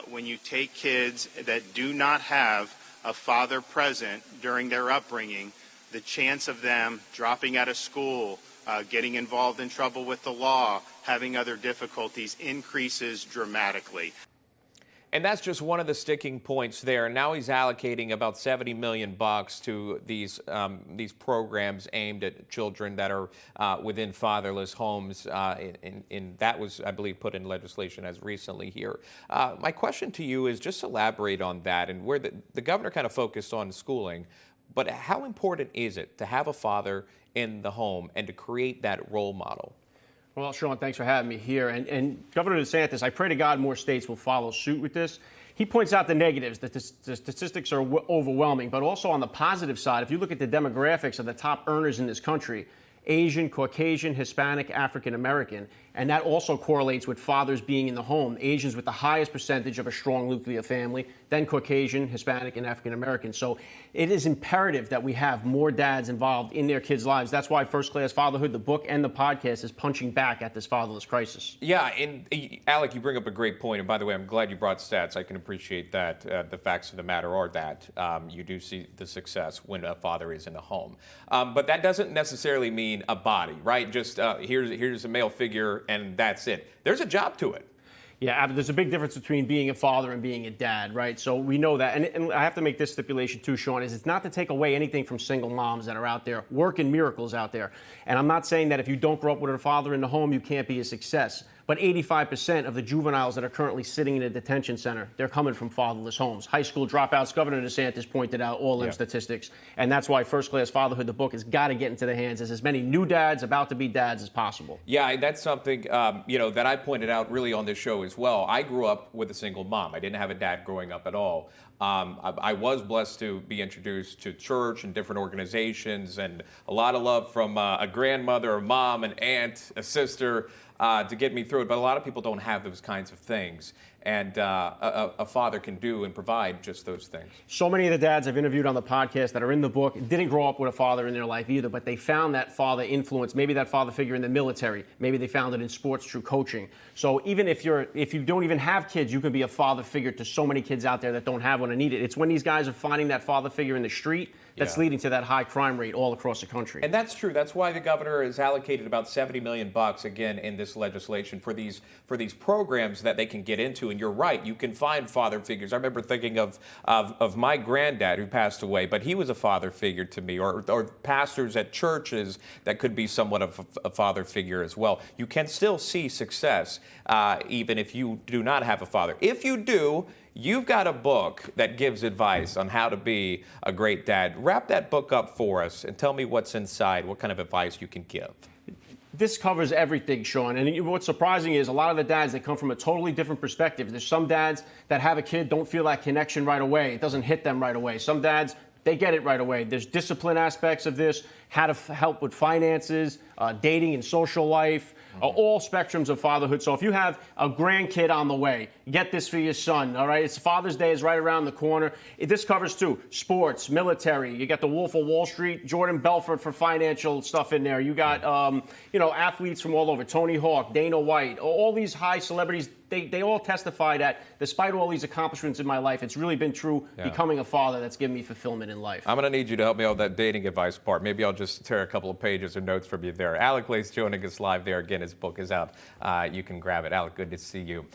when you take kids that do not have a father present during their upbringing, the chance of them dropping out of school, getting involved in trouble with the law, having other difficulties increases dramatically. And that's just one of the sticking points there. Now he's allocating about $70 million to these programs aimed at children that are within fatherless homes. And that was, I believe, put in legislation as recently here. My question to you is just elaborate on that and where the governor kind of focused on schooling. But how important is it to have a father in the home and to create that role model? Well, Sean, thanks for having me here. And Governor DeSantis, I pray to God more states will follow suit with this. He points out the negatives, that the statistics are overwhelming, but also on the positive side, if you look at the demographics of the top earners in this country, Asian, Caucasian, Hispanic, African American, and that also correlates with fathers being in the home. Asians with the highest percentage of a strong nuclear family, then Caucasian, Hispanic, and African American. So it is imperative that we have more dads involved in their kids' lives. That's why First Class Fatherhood, the book and the podcast, is punching back at this fatherless crisis. Yeah, and Alec, you bring up a great point. And by the way, I'm glad you brought stats. I can appreciate that. The facts of the matter are that you do see the success when a father is in the home. But that doesn't necessarily mean a body, right? Just here's a male figure and that's it. There's a job to it. Yeah, there's a big difference between being a father and being a dad, right? So we know that. And I have to make this stipulation too, Sean, is it's not to take away anything from single moms that are out there, working miracles out there. And I'm not saying that if you don't grow up with a father in the home, you can't be a success. But 85% of the juveniles that are currently sitting in a detention center, they're coming from fatherless homes. High school dropouts, Governor DeSantis pointed out all them statistics. And that's why First Class Fatherhood, the book, has got to get into the hands of as many new dads, about to be dads, as possible. Yeah, that's something, that I pointed out really on this show as well. I grew up with a single mom. I didn't have a dad growing up at all. I was blessed to be introduced to church and different organizations and a lot of love from a grandmother, a mom, an aunt, a sister, to get me through it. But a lot of people don't have those kinds of things. And a father can do and provide just those things. So many of the dads I've interviewed on the podcast that are in the book didn't grow up with a father in their life either, but they found that father influence, maybe that father figure in the military, maybe they found it in sports through coaching. So even if you don't even have kids, you can be a father figure to so many kids out there that don't have one and need it. It's when these guys are finding that father figure in the street that's leading to that high crime rate all across the country. And that's true. That's why the governor has allocated about $70 million again in this legislation for these programs that they can get into. And you're right, you can find father figures. I remember thinking of my granddad who passed away, but he was a father figure to me, or pastors at churches that could be somewhat of a father figure as well. You can still see success even if you do not have a father. If you do, you've got a book that gives advice on how to be a great dad. Wrap that book up for us and tell me what's inside, what kind of advice you can give. This covers everything, Sean. And what's surprising is a lot of the dads, they come from a totally different perspective. There's some dads that have a kid, don't feel that connection right away. It doesn't hit them right away. Some dads, they get it right away. There's discipline aspects of this, how to help with finances, dating and social life, all spectrums of fatherhood. So if you have a grandkid on the way, get this for your son, all right? It's Father's Day is right around the corner. This covers, too, sports, military. You got the Wolf of Wall Street, Jordan Belfort for financial stuff in there. You got, athletes from all over, Tony Hawk, Dana White, all these high celebrities. They all testify that despite all these accomplishments in my life, it's really been true becoming a father that's given me fulfillment in life. I'm going to need you to help me out with that dating advice part. Maybe I'll just tear a couple of pages or notes from you there. Alec Lace joining us live there again. His book is out. You can grab it. Alec, good to see you.